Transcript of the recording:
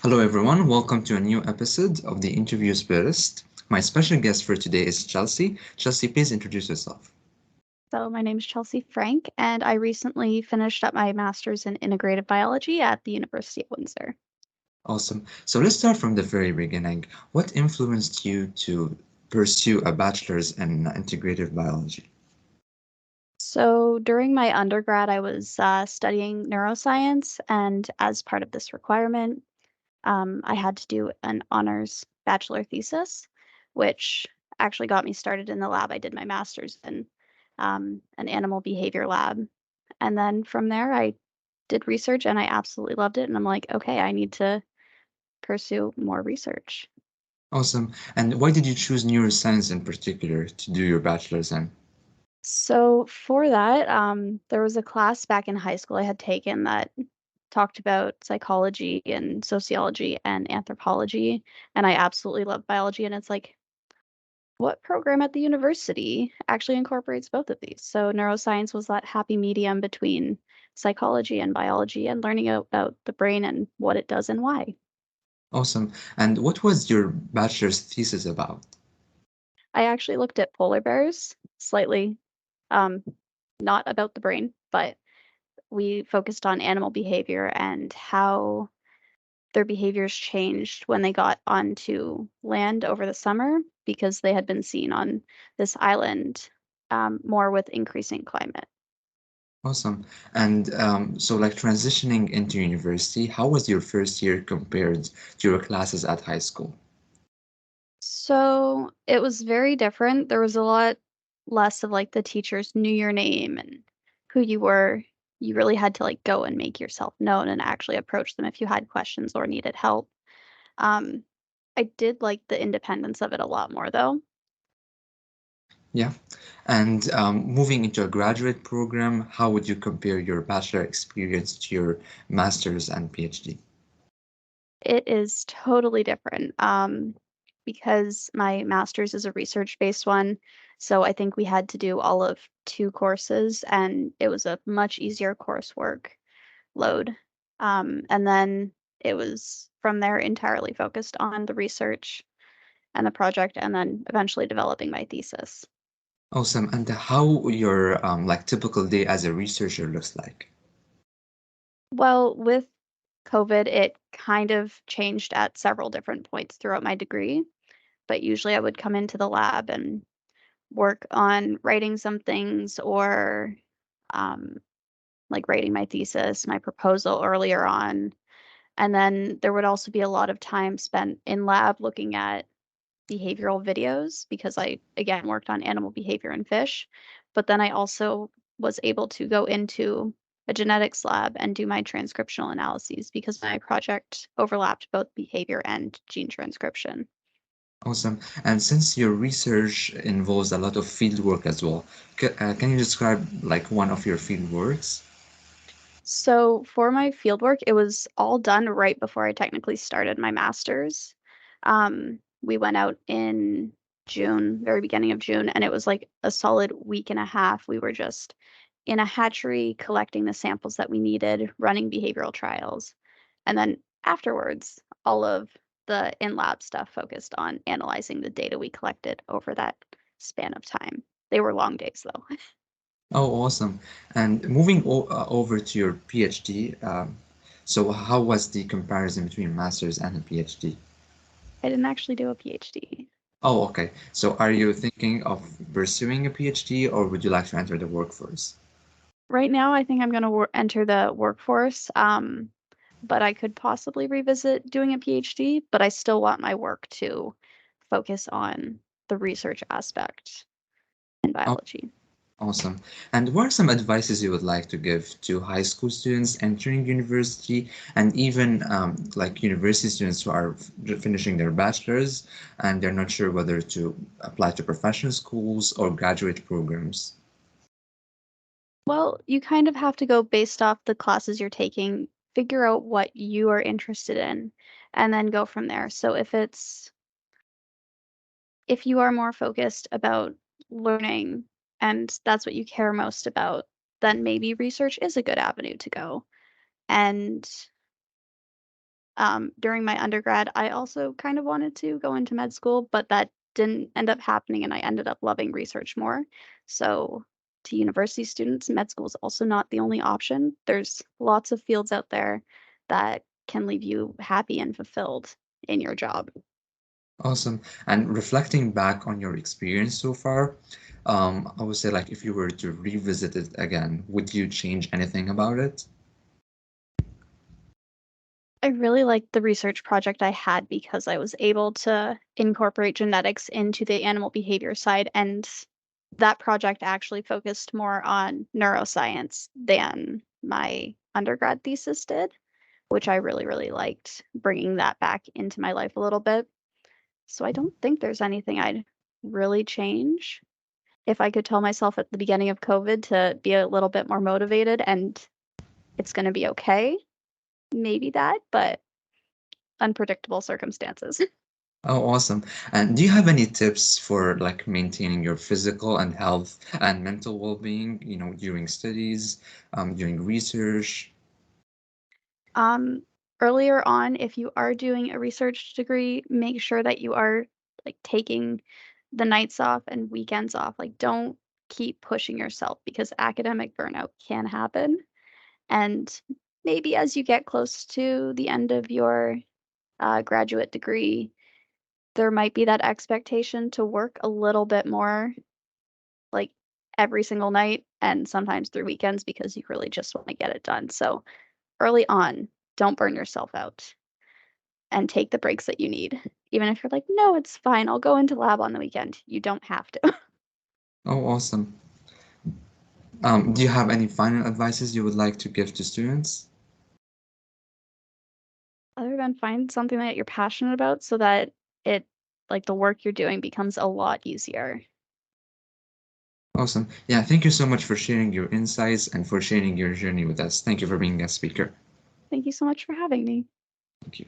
Hello, everyone. Welcome to a new episode of the Interview Spirit. My special guest for today is Chelsea. Chelsea, please introduce yourself. So, my name is Chelsea Frank, and I recently finished up my master's in integrative biology at the University of Windsor. Awesome. So let's start from the very beginning. What influenced you to pursue a bachelor's in integrative biology? So, during my undergrad, I was studying neuroscience, and as part of this requirement, I had to do an honors bachelor thesis, which actually got me started in the lab. I did my master's in an animal behavior lab. And then from there, I did research and I absolutely loved it. And I'm like, okay, I need to pursue more research. Awesome. And why did you choose neuroscience in particular to do your bachelor's in? So for that, there was a class back in high school I had taken that talked about psychology and sociology and anthropology, and I absolutely love biology. And it's like, what program at the university actually incorporates both of these? So neuroscience was that happy medium between psychology and biology and learning about the brain and what it does and why. Awesome. And what was your bachelor's thesis about? I actually looked at polar bears, slightly um, not about the brain, but we focused on animal behavior and how their behaviors changed when they got onto land over the summer because they had been seen on this island more with increasing climate. Awesome. And so, like transitioning into university, how was your first year compared to your classes at high school? So it was very different. There was a lot less of like the teachers knew your name and who you were. You really had to like go and make yourself known and actually approach them if you had questions or needed help. Um, I did like the independence of it a lot more though. Yeah. And moving into a graduate program, how would you compare your bachelor experience to your master's and PhD? It is totally different, because my master's is a research-based one, so I think we had to do all of 2 courses, and it was a much easier coursework load. And then it was from there entirely focused on the research and the project, and then eventually developing my thesis. Awesome. And how your like typical day as a researcher looks like? Well, with COVID, it kind of changed at several different points throughout my degree, but usually I would come into the lab and work on writing some things or um, like writing my thesis, my proposal earlier on. And then there would also be a lot of time spent in lab looking at behavioral videos because I, again, worked on animal behavior in fish. But then I also was able to go into a genetics lab and do my transcriptional analyses because my project overlapped both behavior and gene transcription. Awesome. And since your research involves a lot of field work as well, can you describe like one of your field works? So for my fieldwork, it was all done right before I technically started my master's. We went out in June, very beginning of June, and it was like a solid week and a half. We were just in a hatchery collecting the samples that we needed, running behavioral trials. And then afterwards, all of the in-lab stuff focused on analyzing the data we collected over that span of time. They were long days though. Oh, awesome. And moving over to your PhD, so how was the comparison between master's and a PhD? I didn't actually do a PhD. Oh, okay. So are you thinking of pursuing a PhD or would you like to enter the workforce? Right now, I think I'm going to enter the workforce, but I could possibly revisit doing a PhD, but I still want my work to focus on the research aspect in Oh, biology. awesome. And what are some advices you would like to give to high school students entering university and even like university students who are finishing their bachelor's and they're not sure whether to apply to professional schools or graduate programs? Well, you kind of have to go based off the classes you're taking, figure out what you are interested in, and then go from there. So if you are more focused about learning and that's what you care most about, then maybe research is a good avenue to go. And During my undergrad, I also kind of wanted to go into med school, but that didn't end up happening, and I ended up loving research more. So, to university students, med school is also not the only option. There's lots of fields out there that can leave you happy and fulfilled in your job. Awesome. And reflecting back on your experience so far, I would say like if you were to revisit it again, would you change anything about it? I really liked the research project I had because I was able to incorporate genetics into the animal behavior side, and that project actually focused more on neuroscience than my undergrad thesis did, which I really, really liked bringing that back into my life a little bit. So I don't think there's anything I'd really change. If I could tell myself at the beginning of COVID to be a little bit more motivated and it's going to be okay, maybe that, but unpredictable circumstances. Oh, awesome. And do you have any tips for like maintaining your physical and health and mental well-being, during studies, during research? Um, Earlier on, if you are doing a research degree, make sure that you are like taking the nights off and weekends off. Like, don't keep pushing yourself because academic burnout can happen. And maybe as you get close to the end of your graduate degree, there might be that expectation to work a little bit more, like every single night and sometimes through weekends because you really just want to get it done. So early on, don't burn yourself out and take the breaks that you need. Even if you're like, no, it's fine, I'll go into lab on the weekend. You don't have to. Oh, awesome. Do you have any final advices you would like to give to students? Other than find something that you're passionate about so that it, like the work you're doing, becomes a lot easier. Awesome. Yeah, thank you so much for sharing your insights and for sharing your journey with us. Thank you for being a speaker. Thank you so much for having me. Thank you.